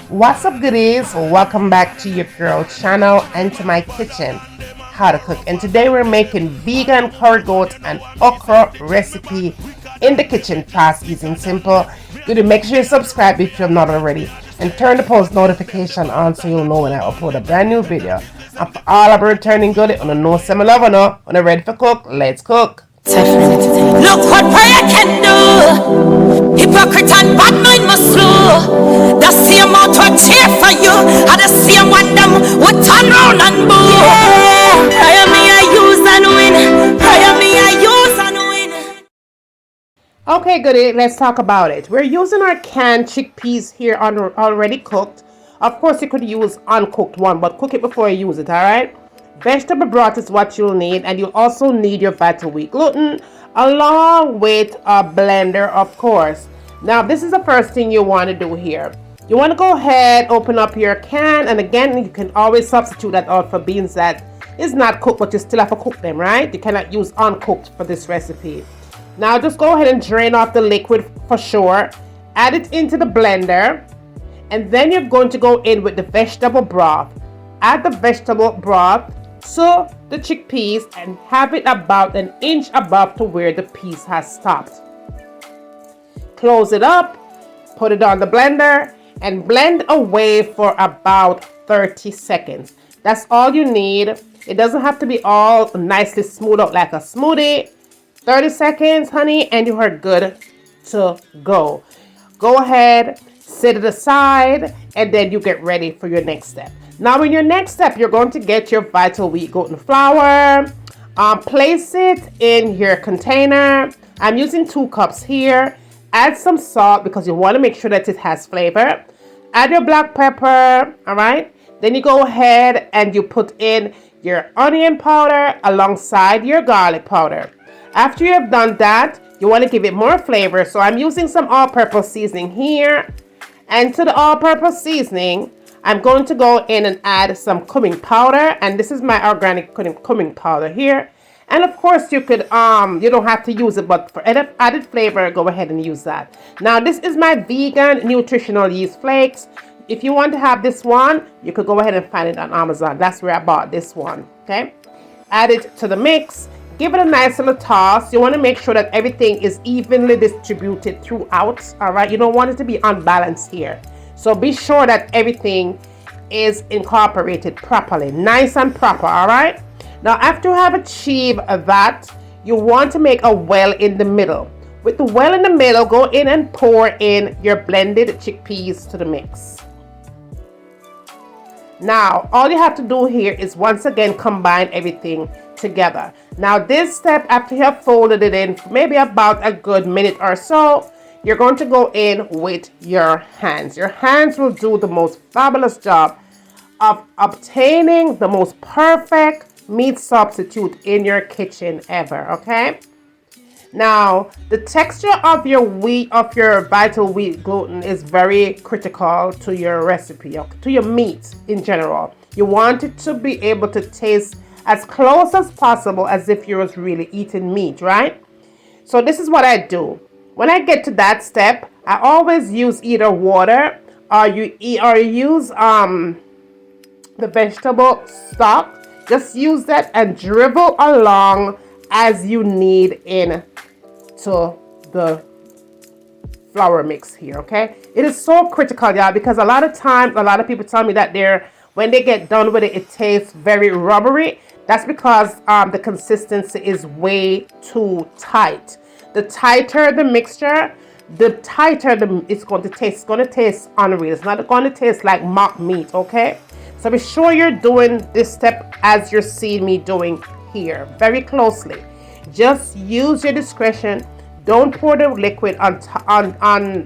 What's up, goodies? Welcome back to your girl channel and to my kitchen, how to cook. And today we're making vegan curry goat and okra recipe in the kitchen, fast, easy, and simple. Good, make sure you subscribe if you're not already, and turn the post notification on so you'll know when I upload a brand new video. And for all of our returning goodies, on a no semi love no, when I'm ready for cook, let's cook. Look what prayer can do. Hypocrite and bad mind must slow. The same out what cheer for you, and the same one them would turn round and boo. Yeah. Prayer me I use and win. Prayer me I use and win. Okay, goodie, let's talk about it. We're using our canned chickpeas here already cooked. Of course, you could use uncooked one, but cook it before you use it, alright? Vegetable broth is what you'll need, and you'll also need your vital wheat gluten along with a blender, of course. Now, this is the first thing you want to do here. You want to go ahead, open up your can, and again, you can always substitute that out for beans that is not cooked, but you still have to cook them, right? You cannot use uncooked for this recipe. Now, just go ahead and drain off the liquid for sure. Add it into the blender, and then you're going to go in with the vegetable broth. Add the vegetable broth to the chickpeas and have it about an inch above to where the piece has stopped. Close it up, put it on the blender, and blend away for about 30 seconds. That's all you need. It doesn't have to be all nicely smooth out like a smoothie. 30 seconds, honey, and you are good to go. Go ahead, set it aside, and then you get ready for your next step. Now, in your next step, you're going to get your vital wheat gluten flour. Place it in your container. I'm using 2 cups here. Add some salt because you want to make sure that it has flavor. Add your black pepper, all right? Then you go ahead and you put in your onion powder alongside your garlic powder. After you have done that, you want to give it more flavor. So I'm using some all-purpose seasoning here. And to the all-purpose seasoning, I'm going to go in and add some cumin powder, and this is my organic cumin powder here. And of course, you could you don't have to use it, but for added flavor, go ahead and use that. Now, this is my vegan nutritional yeast flakes. If you want to have this one, you could go ahead and find it on Amazon. That's where I bought this one. Okay, add it to the mix. Give it a nice little toss. You want to make sure that everything is evenly distributed throughout. All right, you don't want it to be unbalanced here. So be sure that everything is incorporated properly, nice and proper, all right? Now, after you have achieved that, you want to make a well in the middle. With the well in the middle, go in and pour in your blended chickpeas to the mix. Now, all you have to do here is once again combine everything together. Now, this step, after you have folded it in for maybe about a good minute or so, you're going to go in with your hands. Your hands will do the most fabulous job of obtaining the most perfect meat substitute in your kitchen ever, okay? Now, the texture of your vital wheat gluten is very critical to your recipe, to your meat in general. You want it to be able to taste as close as possible as if you was really eating meat, right? So this is what I do. When I get to that step, I always use either water or you use the vegetable stock. Just use that and dribble along as you need into the flour mix here, okay? It is so critical, y'all, because a lot of times, a lot of people tell me that when they get done with it, it tastes very rubbery. That's because the consistency is way too tight. The tighter the mixture, the tighter it's going to taste. It's going to taste unreal. It's not going to taste like mock meat, okay? So be sure you're doing this step as you're seeing me doing here, very closely. Just use your discretion. Don't pour the liquid on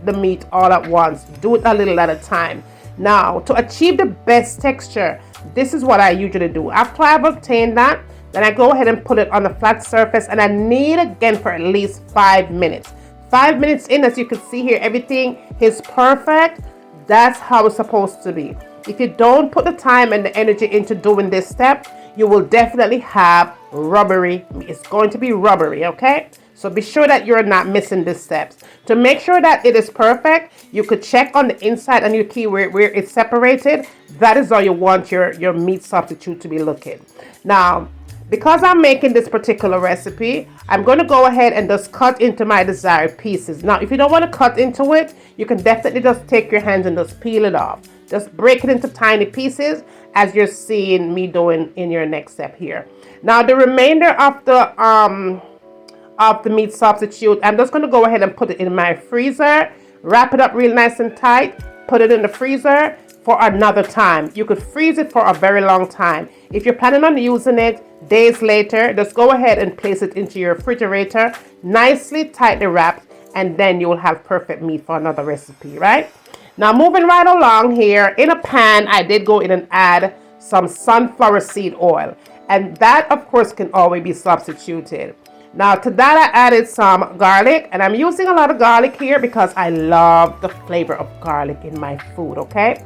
the meat all at once. Do it a little at a time. Now, to achieve the best texture, this is what I usually do. After I've obtained that, then I go ahead and put it on a flat surface, and I knead again for at least 5 minutes. 5 minutes in, as you can see here, everything is perfect. That's how it's supposed to be. If you don't put the time and the energy into doing this step, you will definitely have rubbery meat. It's going to be rubbery, okay? So be sure that you're not missing these steps. To make sure that it is perfect, you could check on the inside and you see where it's separated. That is how you want your meat substitute to be looking. Now, because I'm making this particular recipe, I'm going to go ahead and just cut into my desired pieces. Now, if you don't want to cut into it, you can definitely just take your hands and just peel it off. Just break it into tiny pieces as you're seeing me doing in your next step here. Now, the remainder of the meat substitute, I'm just going to go ahead and put it in my freezer, wrap it up real nice and tight, put it in the freezer for another time. You could freeze it for a very long time. If you're planning on using it days later, just go ahead and place it into your refrigerator, nicely tightly wrapped, and then you will have perfect meat for another recipe, right? Now, moving right along here, in a pan, I did go in and add some sunflower seed oil, and that, of course, can always be substituted. Now, to that, I added some garlic, and I'm using a lot of garlic here because I love the flavor of garlic in my food, okay?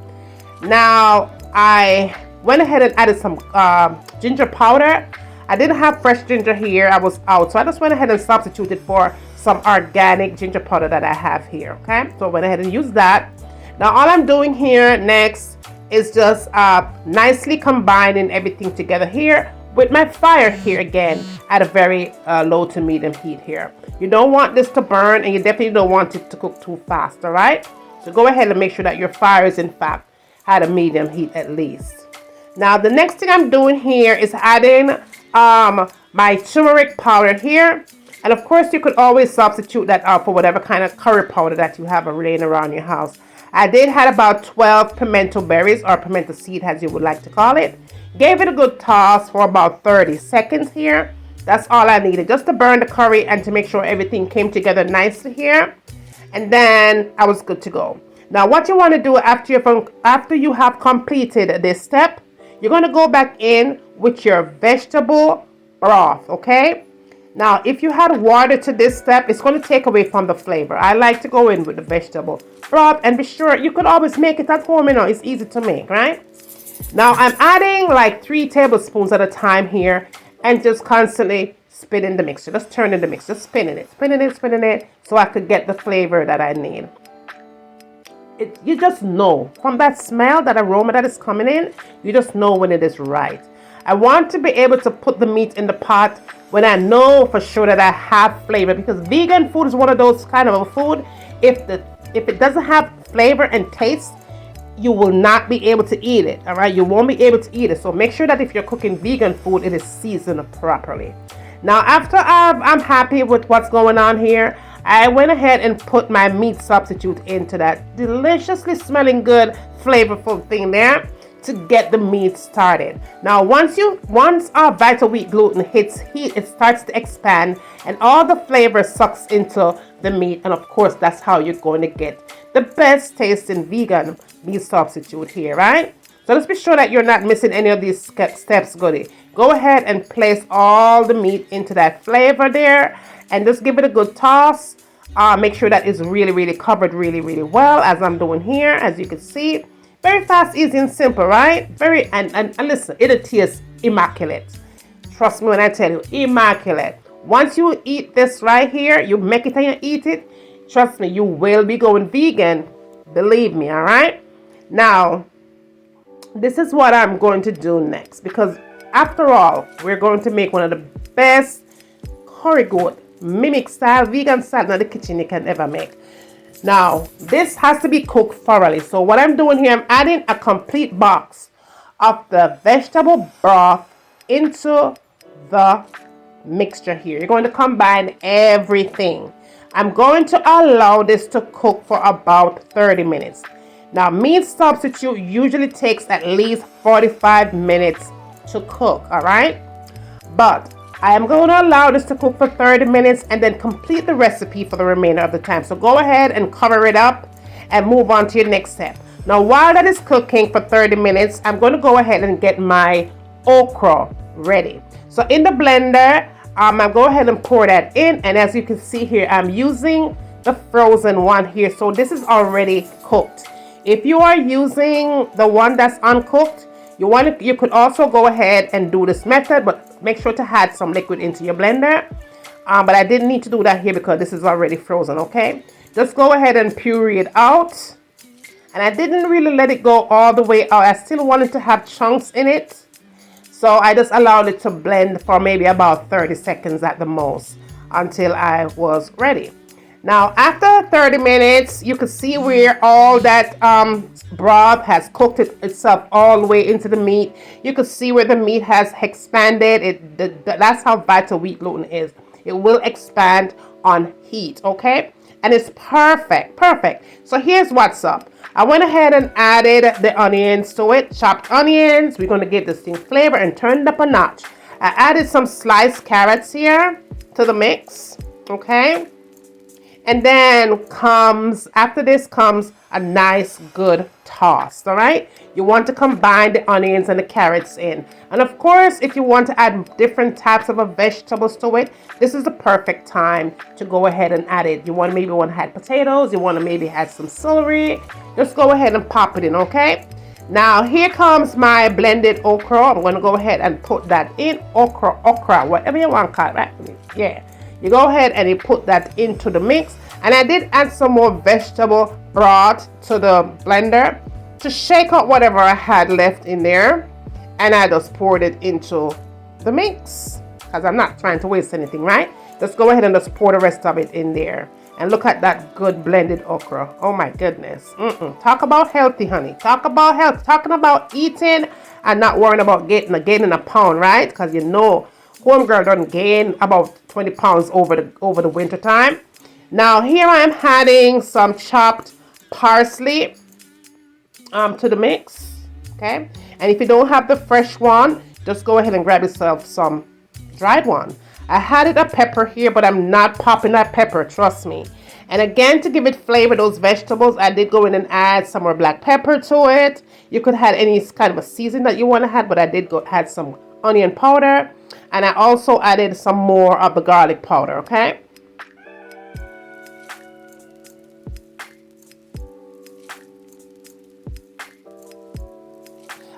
Now, I went ahead and added some ginger powder. I didn't have fresh ginger here. I was out, so I just went ahead and substituted for some organic ginger powder that I have here, okay? So I went ahead and used that. Now, all I'm doing here next is just nicely combining everything together here with my fire here again at a very low to medium heat here. You don't want this to burn, and you definitely don't want it to cook too fast, all right? So go ahead and make sure that your fire is in fact at a medium heat at least. Now, the next thing I'm doing here is adding my turmeric powder here. And of course, you could always substitute that out for whatever kind of curry powder that you have laying around your house. I did have about 12 pimento berries, or pimento seed as you would like to call it. Gave it a good toss for about 30 seconds here. That's all I needed, just to burn the curry and to make sure everything came together nicely here. And then I was good to go. Now, what you want to do after you have completed this step, you're going to go back in with your vegetable broth, okay? Now, if you add water to this step, it's going to take away from the flavor. I like to go in with the vegetable broth, and be sure you could always make it at home, you know, it's easy to make, right? Now, I'm adding like 3 tablespoons at a time here and just constantly spinning the mixture. Just turning the mixture, spinning it, so I could get the flavor that I need. You just know from that smell, that aroma that is coming in, you just know when it is right. I want to be able to put the meat in the pot when I know for sure that I have flavor, because vegan food is one of those kind of a food, if it doesn't have flavor and taste, you will not be able to eat it, all right? You won't be able to eat it. So make sure that if you're cooking vegan food, it is seasoned properly. Now, after I'm happy with what's going on here, I went ahead and put my meat substitute into that deliciously smelling good, flavorful thing there to get the meat started. Now, once our vital wheat gluten hits heat, it starts to expand and all the flavor sucks into the meat. And of course, that's how you're going to get the best tasting vegan meat substitute here, right? So let's be sure that you're not missing any of these steps, goodie. Go ahead and place all the meat into that flavor there and just give it a good toss. Make sure that it's really covered really well, as I'm doing here, as you can see. Very fast, easy, and simple, right? And listen, it'll taste immaculate. Trust me when I tell you, immaculate. Once you eat this right here, you make it and you eat it, trust me, you will be going vegan. Believe me, all right? Now, this is what I'm going to do next, because after all, we're going to make one of the best curry goat mimic style, vegan style in the kitchen you can ever make. Now, this has to be cooked thoroughly. So what I'm doing here, I'm adding a complete box of the vegetable broth into the mixture here. You're going to combine everything. I'm going to allow this to cook for about 30 minutes. Now, meat substitute usually takes at least 45 minutes to cook, all right? But I am going to allow this to cook for 30 minutes and then complete the recipe for the remainder of the time. So go ahead and cover it up and move on to your next step. Now, while that is cooking for 30 minutes, I'm going to go ahead and get my okra ready. So in the blender, I'll go ahead and pour that in. And as you can see here, I'm using the frozen one here. So this is already cooked. If you are using the one that's uncooked, you could also go ahead and do this method, but make sure to add some liquid into your blender. But I didn't need to do that here because this is already frozen, okay? Just go ahead and puree it out. And I didn't really let it go all the way out. I still wanted to have chunks in it. So I just allowed it to blend for maybe about 30 seconds at the most until I was ready. Now, after 30 minutes, you can see where all that broth has cooked itself all the way into the meat. You can see where the meat has expanded. That's how vital wheat gluten is. It will expand on heat, okay? And it's perfect, perfect. So here's what's up. I went ahead and added the onions to it, chopped onions. We're going to give this thing flavor and turn it up a notch. I added some sliced carrots here to the mix, okay? And then after this comes a nice good toss, all right? You want to combine the onions and the carrots in. And of course, if you want to add different types of vegetables to it, this is the perfect time to go ahead and add it. You want to maybe add potatoes, you want to maybe add some celery. Just go ahead and pop it in, okay? Now, here comes my blended okra. I'm going to go ahead and put that in. Okra, whatever you want to call it, right? Yeah. You go ahead and you put that into the mix. And I did add some more vegetable broth to the blender to shake out whatever I had left in there. And I just poured it into the mix because I'm not trying to waste anything, right? Just go ahead and just pour the rest of it in there. And look at that good blended okra. Oh my goodness. Talk about healthy, honey. Talk about health. Talking about eating and not worrying about gaining a pound, right? Because you know, homegirl doesn't gain about 20 pounds over the winter time. Now here I am adding some chopped parsley to the mix, okay? And if you don't have the fresh one, just go ahead and grab yourself some dried one. I added a pepper here, but I'm not popping that pepper, trust me. And again, to give it flavor, those vegetables, I did go in and add some more black pepper to it. You could add any kind of a season that you want to add, but I did add some onion powder. And I also added some more of the garlic powder, okay?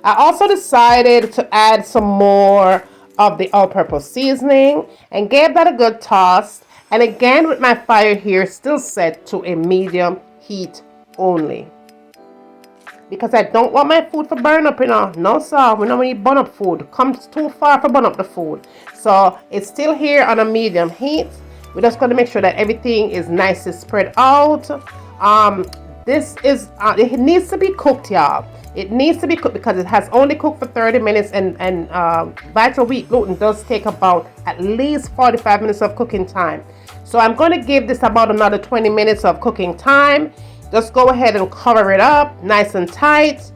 I also decided to add some more of the all-purpose seasoning and gave that a good toss. And again, with my fire here still set to a medium heat only. Because I don't want my food to burn up, you know. No, sir, we don't want to burn up food. Comes too far for burn up the food. So it's still here on a medium heat. We're just going to make sure that everything is nicely spread out. This is, it needs to be cooked, y'all. It needs to be cooked because it has only cooked for 30 minutes and vital wheat gluten does take about at least 45 minutes of cooking time. So I'm going to give this about another 20 minutes of cooking time. Just go ahead and cover it up nice and tight.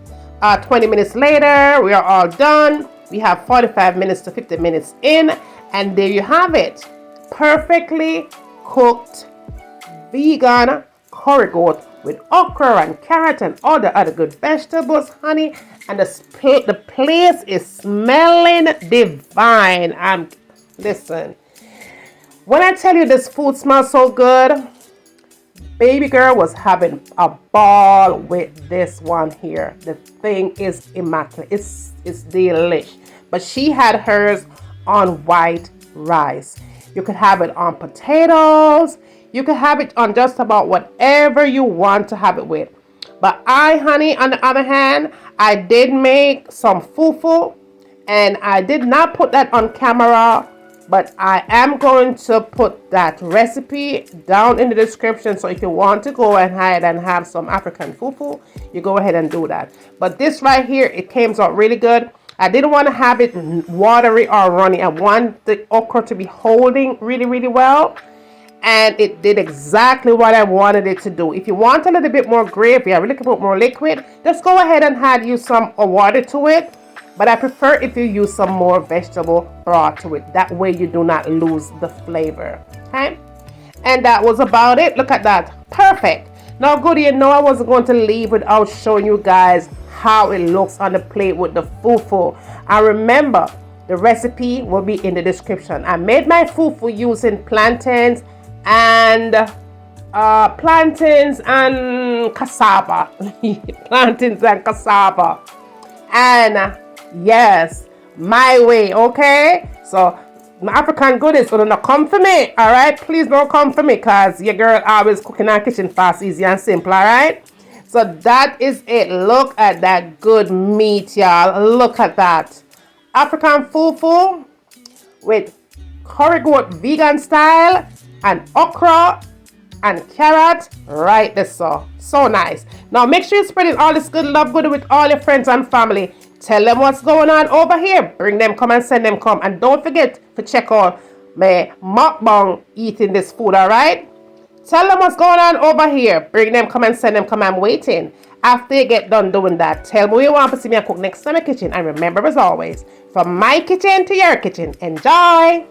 20 minutes later, we are all done. We have 45 minutes to 50 minutes in, and there you have it. Perfectly cooked vegan curry goat with okra and carrot and all the other good vegetables, honey. And the place is smelling divine. Listen, when I tell you this food smells so good, baby girl was having a ball with this one here. The thing is immaculate. It's delish. But she had hers on white rice. You could have it on potatoes. You can have it on just about whatever you want to have it with. But honey, on the other hand, I did make some fufu. And I did not put that on camera. But I am going to put that recipe down in the description. So if you want to go ahead and have some African fufu, you go ahead and do that. But this right here, it came out really good. I didn't want to have it watery or runny. I want the okra to be holding really, really well. And it did exactly what I wanted it to do. If you want a little bit more gravy, a little bit more liquid, just go ahead and add you some water to it. But I prefer if you use some more vegetable broth to it. That way you do not lose the flavor. Okay? And that was about it. Look at that. Perfect. Now, good, you know I wasn't going to leave without showing you guys how it looks on the plate with the fufu. And remember, the recipe will be in the description. I made my fufu using plantains and cassava. Plantains and cassava. And yes, my way, okay? So my African goodies, so don't come for me, alright? Please don't come for me, because your girl always cooking our kitchen fast, easy and simple, alright? So that is it. Look at that good meat, y'all. Look at that. African fufu with curry goat vegan style and okra and carrot right there. So nice. Now make sure you're spreading all this good love good with all your friends and family. Tell them what's going on over here. Bring them come and send them come. And don't forget to check out my mukbang eating this food, alright? Tell them what's going on over here. Bring them come and send them come. I'm waiting. After you get done doing that, tell me what you want to see me cook next time in my kitchen. And remember, as always, from my kitchen to your kitchen, enjoy!